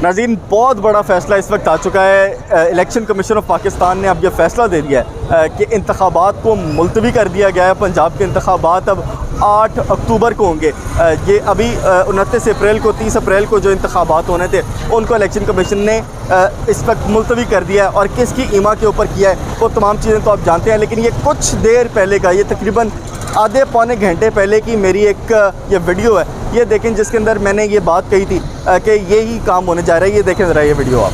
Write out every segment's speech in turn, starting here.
नाज़रीन, बहुत बड़ा फ़ैसला इस वक्त आ चुका है। इलेक्शन कमीशन ऑफ पाकिस्तान ने अब यह फ़ैसला दे दिया है कि इंतखाबात को मुलतवी कर दिया गया है। पंजाब के इंतखाबात अब 8 अक्टूबर को होंगे। ये अभी 29 अप्रैल को 30 अप्रैल को जो इंतखाबात होने थे उनको इलेक्शन कमीशन ने इस वक्त मुलतवी कर दिया है। और किसकी ईमा के ऊपर किया है वो तमाम चीज़ें तो आप जानते हैं, लेकिन ये कुछ देर पहले का, ये तकरीबन आधे पौने घंटे पहले की मेरी एक ये वीडियो है, ये देखें, जिसके अंदर मैंने ये बात कही थी कि यही काम होने जा रहा है। ये देखें ज़रा ये वीडियो आप।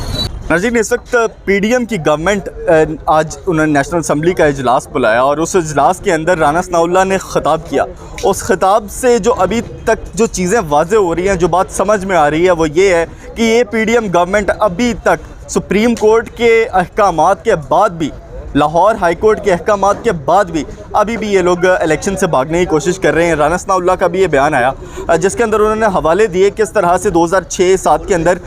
नाज़रीन, इस वक्त पीडीएम की गवर्नमेंट आज उन्होंने नेशनल असम्बली का इजलास बुलाया और उस इजलास के अंदर राना सनाउल्लाह ने ख़िताब किया। उस ख़िताब से जो अभी तक जो चीज़ें वाज़े हो रही हैं, जो बात समझ में आ रही है, वो ये है कि ये पीडीएम गवर्नमेंट अभी तक सुप्रीम कोर्ट के अहकामात के बाद भी, लाहौर हाई कोर्ट के अहकामात के बाद भी अभी भी ये लोग इलेक्शन से भागने की कोशिश कर रहे हैं। राना सनाउल्लाह का भी ये बयान आया जिसके अंदर उन्होंने हवाले दिए किस तरह से 2006-07 के अंदर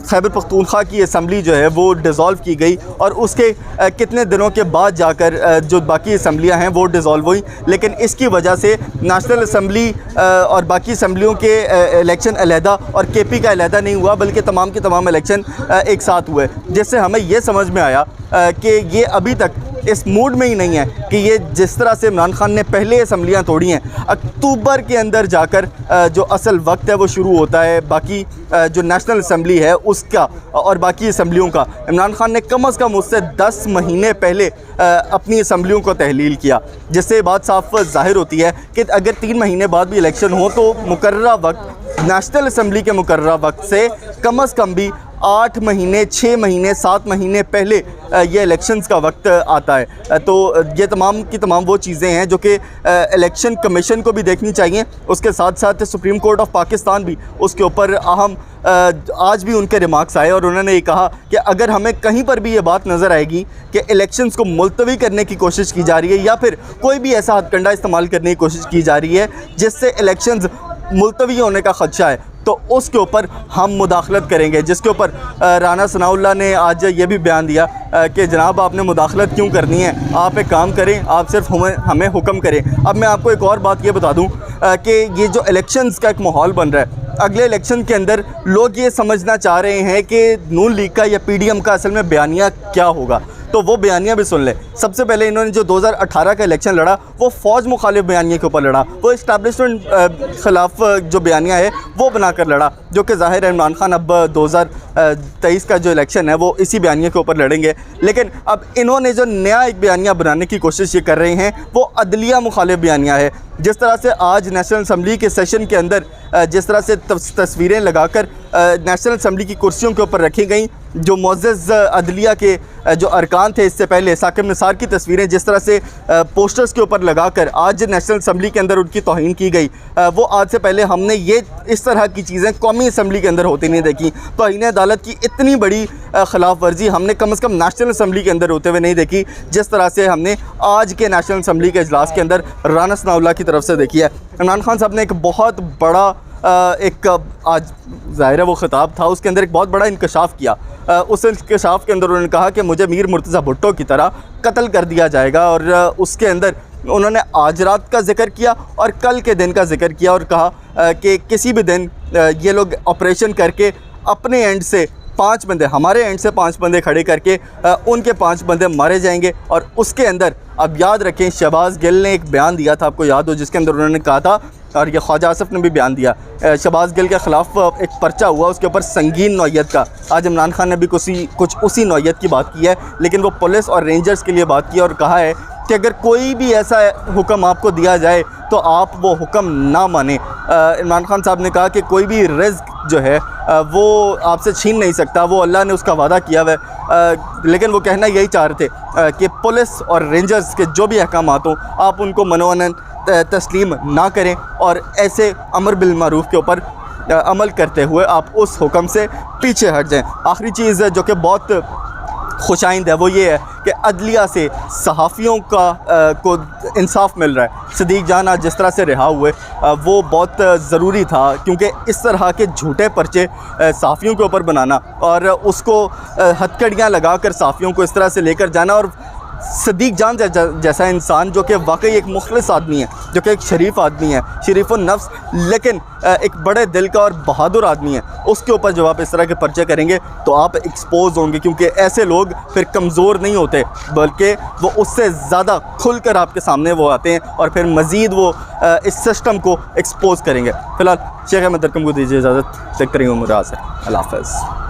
खैबर पख्तूनख्वा की असम्बली जो है वो डिज़ोल्व की गई और उसके कितने दिनों के बाद जाकर जो बाकी असम्बलियाँ हैं वो डिज़ोल्व हुई। लेकिन इसकी वजह से नेशनल असम्बली और बाकी असम्बलियों के इलेक्शन अलहदा और केपी का अलहदा नहीं हुआ, बल्कि तमाम के तमाम इलेक्शन एक साथ हुए, जिससे हमें ये समझ में आया कि ये अभी तक इस मूड में ही नहीं है कि ये जिस तरह से इमरान खान ने पहले असम्बलियाँ तोड़ी हैं, अक्टूबर के अंदर जाकर जो असल वक्त है वो शुरू होता है बाकी जो नेशनल असम्बली है उसका और बाकी असम्बलियों का। इमरान खान ने कम अज़ कम उससे 10 महीने पहले अपनी असम्बलियों को तहलील किया, जिससे बात साफ ज़ाहिर होती है कि अगर 3 महीने बाद भी इलेक्शन हो तो मुकर्ररा वक्त नेशनल असम्बली के मुकर्ररा वक्त से कम अज़ कम भी 8 महीने, 6 महीने, 7 महीने पहले ये इलेक्शंस का वक्त आता है। तो ये तमाम की तमाम वो चीज़ें हैं जो कि इलेक्शन कमीशन को भी देखनी चाहिए, उसके साथ साथ सुप्रीम कोर्ट ऑफ पाकिस्तान भी उसके ऊपर अहम आज भी उनके रिमार्क्स आए और उन्होंने ये कहा कि अगर हमें कहीं पर भी ये बात नज़र आएगी कि इलेक्शंस को मुलतवी करने की कोशिश की जा रही है या फिर कोई भी ऐसा हथकंडा इस्तेमाल करने की कोशिश की जा रही है जिससे इलेक्शंस मुलतवी होने का ख़दशा है, तो उसके ऊपर हम मुदाखलत करेंगे। जिसके ऊपर राना सनाउल्लाह ने आज ये भी बयान दिया कि जनाब आपने मुदाखलत क्यों करनी है, आप एक काम करें, आप सिर्फ हमें हुक्म करें। अब मैं आपको एक और बात ये बता दूं कि ये जो इलेक्शंस का एक माहौल बन रहा है, अगले इलेक्शन के अंदर लोग ये समझना चाह रहे हैं कि नून लीग का या पीडीएम का असल में बयानिया क्या होगा, तो वो बयानिया भी सुन लें। सबसे पहले इन्होंने जो 2018 का इलेक्शन लड़ा वो फ़ौज मुखालिफ बयानिया के ऊपर लड़ा, वो इस्टेब्लिशमेंट ख़िलाफ़ जो बयानिया है वो बनाकर लड़ा, जो कि ज़ाहिर है इमरान खान अब 2023 का जो इलेक्शन है वो इसी बयानिया के ऊपर लड़ेंगे। लेकिन अब इन्होंने जो नया एक बयानिया बनाने की कोशिश ये कर रहे हैं वो अदलिया मुखालिफ बयानिया है। जिस तरह से आज नेशनल असम्बली के सेशन के अंदर जिस तरह से तस्वीरें लगाकर नेशनल असम्बली की कुर्सियों के ऊपर रखी गई, जो मुअज़्ज़ज़ अदलिया के जो अरकान थे इससे पहले, साकिब निसार की तस्वीरें जिस तरह से पोस्टर्स के ऊपर लगाकर आज नेशनल असम्बली के अंदर उनकी तौहीन की गई, वो आज से पहले हमने ये इस तरह की चीज़ें कौमी असम्बली के अंदर होती नहीं देखी। तौहीन अदालत की इतनी बड़ी ख़िलाफ़ वर्जी हमने कम से कम नेशनल असम्बली के अंदर होते हुए नहीं देखी, जिस तरह से हमने आज के नेशनल असम्बली के इजलास के अंदर राना सनाउल्लाह की तरफ से देखी है। इमरान खान साहब ने एक बहुत बड़ा एक आज ज़ाहिर है वो ख़िताब था, उसके अंदर एक बहुत बड़ा इंकशाफ किया। उस इंकशाफ के अंदर उन्होंने कहा कि मुझे मीर मुर्तज़ा भुट्टो की तरह कत्ल कर दिया जाएगा और उसके अंदर उन्होंने आज रात का जिक्र किया और कल के दिन का जिक्र किया और कहा कि किसी भी दिन ये लोग ऑपरेशन करके अपने एंड से 5 बंदे, हमारे एंड से 5 बंदे खड़े करके उनके 5 बंदे मारे जाएंगे। और उसके अंदर अब याद रखें, शहबाज गिल ने एक बयान दिया था, आपको याद हो, जिसके अंदर उन्होंने कहा था, और ये ख्वाजा आसिफ ने भी बयान दिया, शहबाज गिल के ख़िलाफ़ एक पर्चा हुआ उसके ऊपर संगीन नौयत का। आज इमरान खान ने भी कुछ उसी नौयत की बात की है, लेकिन वो पुलिस और रेंजर्स के लिए बात की और कहा है कि अगर कोई भी ऐसा हुक्म आपको दिया जाए तो आप वो हुक्म ना माने। इमरान खान साहब ने कहा कि कोई भी रिज़्क जो है वो आपसे छीन नहीं सकता, वो अल्लाह ने उसका वादा किया हुआ है। लेकिन वो कहना यही चाह रहे थे कि पुलिस और रेंजर्स के जो भी अहकामात हों आप उनको मनोनन तस्लीम ना करें और ऐसे अमर बिल मारूफ़ के ऊपर अमल करते हुए आप उस हुक्म से पीछे हट जाएं। आखिरी चीज़ जो कि बहुत खुशाइंद है वो ये है कि अदलिया से सहाफ़ियों का को इंसाफ मिल रहा है। सदीक जान आज जिस तरह से रिहा हुए वो बहुत ज़रूरी था, क्योंकि इस तरह के झूठे पर्चे सहाफ़ियों के ऊपर बनाना और उसको हथकड़ियाँ लगा कर सहाफ़ियों को इस तरह से लेकर जाना और सदीक जान जैसा इंसान जो कि वाकई एक मुखलिस आदमी है, जो कि एक शरीफ आदमी है, शरीफुन नफ्स, लेकिन एक बड़े दिल का और बहादुर आदमी है, उसके ऊपर जब आप इस तरह के पर्चे करेंगे तो आप एक्सपोज होंगे, क्योंकि ऐसे लोग फिर कमज़ोर नहीं होते बल्कि वो उससे ज़्यादा खुलकर आपके सामने वो आते हैं और फिर मज़ीद वो इस सिस्टम को एक्सपोज करेंगे। फ़िलहाल शेख अहमद दरकम को दीजिए इजाज़त, चेक करेंगे मुराद से। अल्लाह हाफ़िज़।